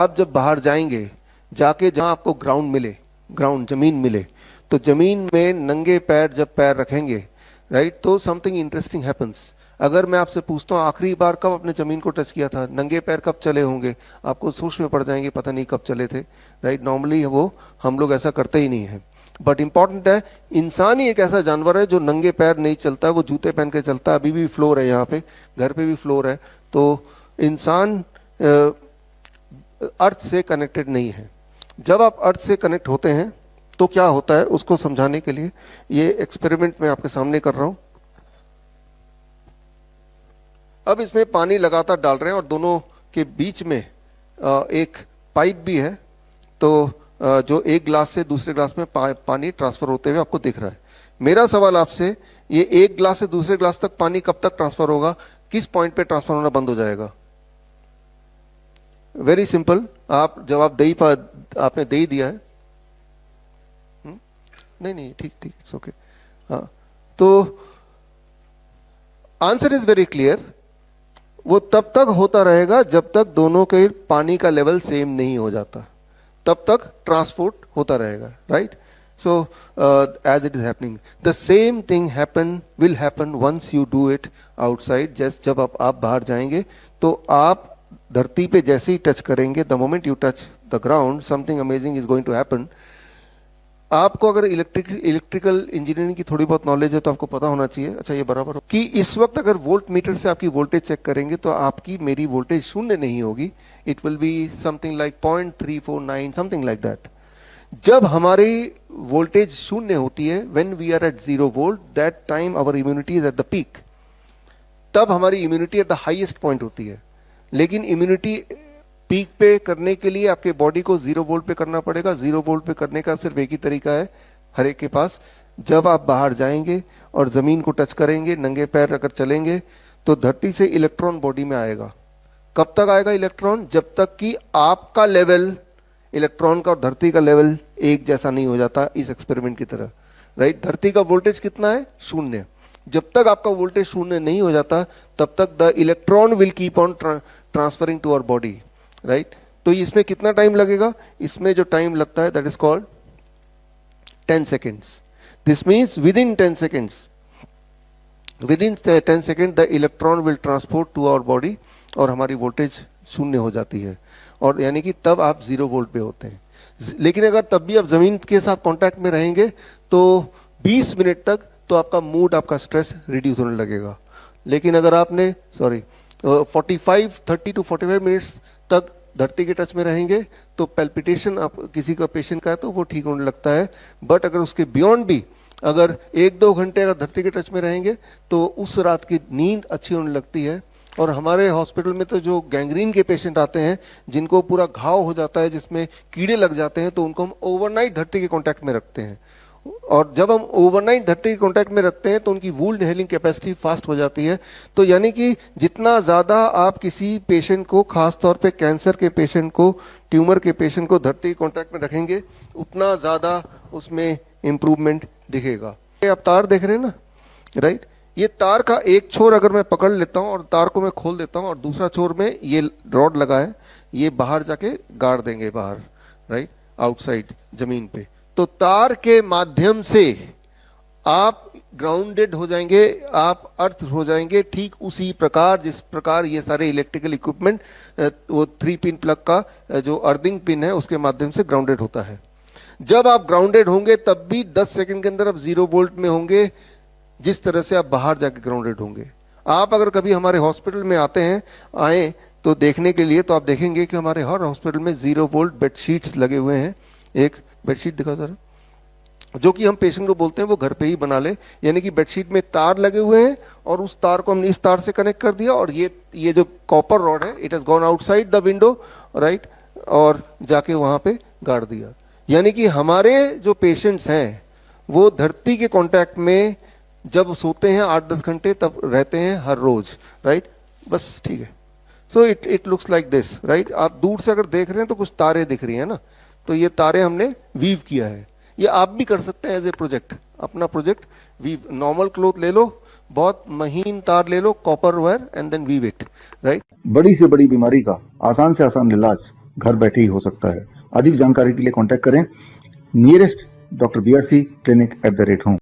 आप जब बाहर जाएंगे, जाके जहां आपको ग्राउंड मिले, ग्राउंड जमीन मिले, तो जमीन में नंगे पैर जब पैर रखेंगे, राइट, तो समथिंग इंटरेस्टिंग हैपन्स। अगर मैं आपसे पूछता हूँ आखिरी बार कब अपने जमीन को टच किया था, नंगे पैर कब चले होंगे, आपको सोच में पड़ जाएंगे पता नहीं कब चले थे, राइट। नॉर्मली वो हम लोग ऐसा करते ही नहीं है। बट इंपॉर्टेंट है, इंसान ही एक ऐसा जानवर है जो नंगे पैर नहीं चलता, वो जूते पहन के चलता है। अभी भी फ्लोर है यहाँ पे, घर पे भी फ्लोर है। तो इंसान अर्थ से कनेक्टेड नहीं है। जब आप अर्थ से कनेक्ट होते हैं तो क्या होता है, उसको समझाने के लिए ये एक्सपेरिमेंट मैं आपके सामने कर रहा हूं। अब इसमें पानी लगातार डाल रहे हैं और दोनों के बीच में एक पाइप भी है। तो जो एक ग्लास से दूसरे ग्लास में पानी ट्रांसफर होते हुए आपको दिख रहा है। मेरा सवाल आपसे, ये एक ग्लास से दूसरे ग्लास तक पानी कब तक ट्रांसफर होगा, किस पॉइंट पे ट्रांसफर होना बंद हो जाएगा? वेरी सिंपल, आप जवाब आपने दे ही दिया है। नहीं ठीक इट्स ओके। हाँ, तो आंसर इज वेरी क्लियर। वो तब तक होता रहेगा जब तक दोनों के पानी का लेवल सेम नहीं हो जाता, तब तक ट्रांसपोर्ट होता रहेगा, right. So as it is happening, the same thing will happen once you do it outside. Just जब आप बाहर जाएंगे तो आप धरती पे जैसे ही टच करेंगे, the moment you touch the ground, something amazing is going to happen. आपको अगर इलेक्ट्रिकल इंजीनियरिंग की थोड़ी बहुत नॉलेज है तो आपको पता होना चाहिए, अच्छा ये बराबर हो कि इस वक्त अगर वोल्ट मीटर से आपकी वोल्टेज चेक करेंगे तो आपकी मेरी वोल्टेज शून्य नहीं होगी। It will be something like 0.349, something like that. जब हमारी वोल्टेज शून्य होती है, when we are at 0 volt, that time our immunity is at the peak. तब हमारी immunity at the highest point होती है। लेकिन इम्यूनिटी पीक पे करने के लिए आपके बॉडी को 0 वोल्ट पे करना पड़ेगा। 0 वोल्ट पे करने का सिर्फ एक ही तरीका है हर एक के पास, जब आप बाहर जाएंगे और जमीन को टच करेंगे, नंगे पैर अगर चलेंगे, तो धरती से इलेक्ट्रॉन बॉडी में आएगा। कब तक आएगा इलेक्ट्रॉन? जब तक कि आपका लेवल इलेक्ट्रॉन का और धरती का लेवल एक जैसा नहीं हो जाता, इस एक्सपेरिमेंट की तरह, राइट। धरती का वोल्टेज कितना है? 0। जब तक आपका वोल्टेज 0 नहीं हो जाता तब तक the electron will keep on transferring to our body, right. तो इसमें कितना टाइम लगेगा? इसमें जो टाइम लगता है that is called 10 seconds. This means within 10 seconds, within 10 second the electron will transport to our body और हमारी वोल्टेज 0 हो जाती है। और यानी कि तब आप 0 वोल्ट पे होते हैं। लेकिन अगर तब भी आप जमीन के साथ कांटेक्ट में रहेंगे तो 20 मिनट तक तो आपका मूड, आपका स्ट्रेस रिड्यूस होने लगेगा। लेकिन अगर आपने 30 to 45 मिनट्स तक धरती के टच में रहेंगे तो पैल्पिटेशन आप किसी का पेशेंट का है तो वो ठीक होने लगता है। बट अगर उसके बियॉन्ड भी अगर 1-2 घंटे अगर धरती के टच में रहेंगे तो उस रात की नींद अच्छी होने लगती है। और हमारे हॉस्पिटल में तो जो गैंग्रीन के पेशेंट आते हैं, जिनको पूरा घाव हो जाता है, जिसमें कीड़े लग जाते हैं, तो उनको हम ओवरनाइट धरती के कांटेक्ट में रखते हैं। और जब हम ओवरनाइट धरती के कांटेक्ट में रखते हैं तो उनकी वुंड हीलिंग कैपेसिटी फास्ट हो जाती है। तो यानी कि जितना ज़्यादा आप किसी पेशेंट को, खास तौर पे कैंसर के पेशेंट को, ट्यूमर के पेशेंट को धरती के कांटेक्ट में रखेंगे, उतना ज़्यादा उसमें इम्प्रूवमेंट दिखेगा। ये आप तार देख रहे हैं ना, राइट। ये तार का एक छोर अगर मैं पकड़ लेता हूँ और तार को मैं खोल देता हूँ और दूसरा छोर में ये रॉड लगा है, ये बाहर जाके गाड़ देंगे बाहर, राइट, आउटसाइड जमीन पे। तो तार के माध्यम से आप ग्राउंडेड हो जाएंगे, आप अर्थ हो जाएंगे, ठीक उसी प्रकार जिस प्रकार ये सारे इलेक्ट्रिकल इक्विपमेंट, वो 3 पिन प्लग का जो अर्थिंग पिन है उसके माध्यम से ग्राउंडेड होता है। जब आप ग्राउंडेड होंगे तब भी 10 सेकंड के अंदर आप 0 वोल्ट में होंगे, जिस तरह से आप बाहर जाके ग्राउंडेड होंगे। आप अगर कभी हमारे हॉस्पिटल में आए तो देखने के लिए, तो आप देखेंगे कि हमारे हर हॉस्पिटल में 0 वोल्ट बेडशीट्स लगे हुए हैं। एक बेडशीट दिखाओ जरा, जो कि हम पेशेंट को बोलते हैं वो घर पे ही बना ले। यानी कि बेडशीट में तार लगे हुए हैं और उस तार को हमने इस तार से कनेक्ट कर दिया और ये जो कॉपर रॉड है, it has gone outside the window, right, और जाके वहां पे गाड़ दिया। यानी कि हमारे जो पेशेंट्स हैं वो धरती के कांटेक्ट में जब सोते हैं 8-10 घंटे तब रहते हैं हर रोज, राइट। बस ठीक है। So it looks like this, right. आप दूर से अगर देख रहे हैं तो कुछ तारे दिख रही हैं ना, तो ये तारे हमने वीव किया है। ये आप भी कर सकते हैं एज ए प्रोजेक्ट, अपना प्रोजेक्ट वीव। नॉर्मल क्लोथ ले लो, बहुत महीन तार ले लो, copper wire, and then weave it, right. बड़ी से बड़ी बीमारी का आसान से आसान इलाज घर बैठे ही हो सकता है। अधिक जानकारी के लिए कॉन्टैक्ट करें nearest doctor BRC clinic @home।